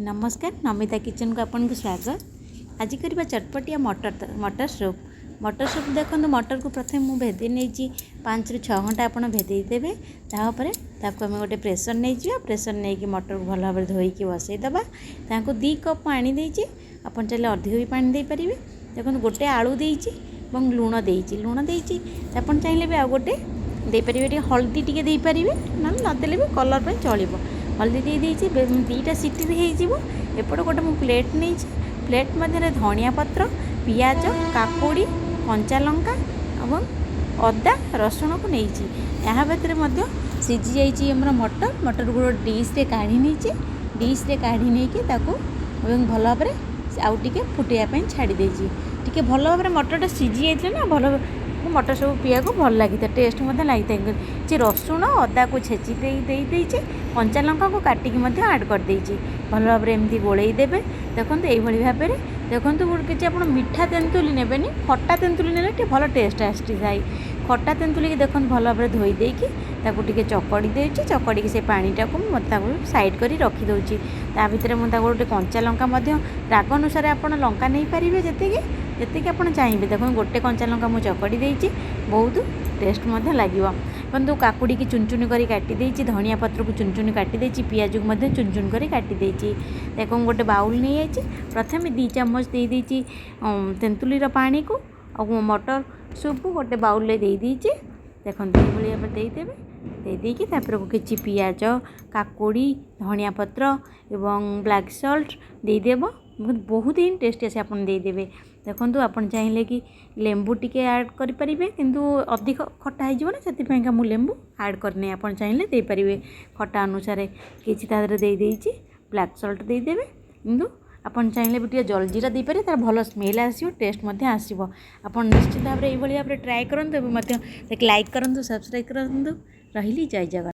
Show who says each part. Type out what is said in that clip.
Speaker 1: नमस्कार, नमिता किचन को आपन को स्वागत। आज करबा चटपटिया मटर सूप देखो मटर को प्रथम मुझे भेदे नहीं 5 ରୁ 6 घंटा आप भेदे देवे। तापर ताको आम गोटे प्रेसर नहीं जा प्रेसर नहीं कि मटर को भल भाव धोईकी बसईदबा। 2 कप पानी देची आपन चले अधिक भी पानी दे पारे। देखो गोटे आलू देची लुण देची आपन चाहिए भी आ गोटे दे पारे। हल्दी टी दे पारे ना नदेले भी कलर पे चलो। हल्दी दे देची 2टा सीटी हो। एपटे गोटे मु प्लेट नहीं प्लेट मध्य धनिया पत्र पियाज काकुड़ी कंचा लंका और अदा रसुण को नहीं यहाँ भितर सीझी जाइए मटर को डिश रे काढ़ी नहीं डिश रे काढ़ी नहीं भल भाव आउ टे फुटाइवाई छाड़ी टे भल भाव मटरटा सीझी जाइए ना भल मटर सब पीया को भल लगी था टेस्ट लगी था। रसुण अदा को छेची दे कंचा लंका को काटिकी ऐड कर देची भल भाव एमती गोलई देवे। देखो ये भाव देखो किसी आप मीठा तेंतुली ने खट्टा तेंतुली ने भल टेस्ट आए। खट्टा तेंतुली की देखो भल भाव धोई देकी टे चकड़ी देची चकड़ी से पानीटा को साइड कर रखीदे। ता भर मुझे गोटे कंचा लंका राग अनुसार आप लंका नहीं पारे जी आप चाहिए। देखो गोटे कंचा लंका मुझे चकड़ी देची बहुत टेस्ट लगे। देखो काकुड़ी की चुन चुन कर काटी धनिया पत्र को चुन चुन काटी पियाज को चुन चुन कर काटी देखो गोटे बाउल नहीं जाइए प्रथम 2 चम्मच दे देची तेंतुलीर पानी को और मटर सूप गोटे बाउल दे देची। देखो ये भाव देदेवे देदेकी को किसी पियाज काकुड़ी धनिया पत्र एवं ब्लैक सॉल्ट देदेव बहुत ही टेस्टी आसे आप देदेवे। देखो आपन चाहिए कि लेंबू टिके ऐड करें किंतु अधिक खट्टा हो से मुझे लेंबू ऐड करने आप चाहिए दे पारे खट्टा अनुसार किसी दे ब्लैक सॉल्ट देदेवे किंतु आपन चाहिए भी टे जलजीरा दे पारे तार भल स्मेल आसो टेस्ट आसो। आप निश्चित भाव ये भाव ट्राए करूँ लाइक करूँ सब्सक्राइब करूँ रही जय जगन्नाथ।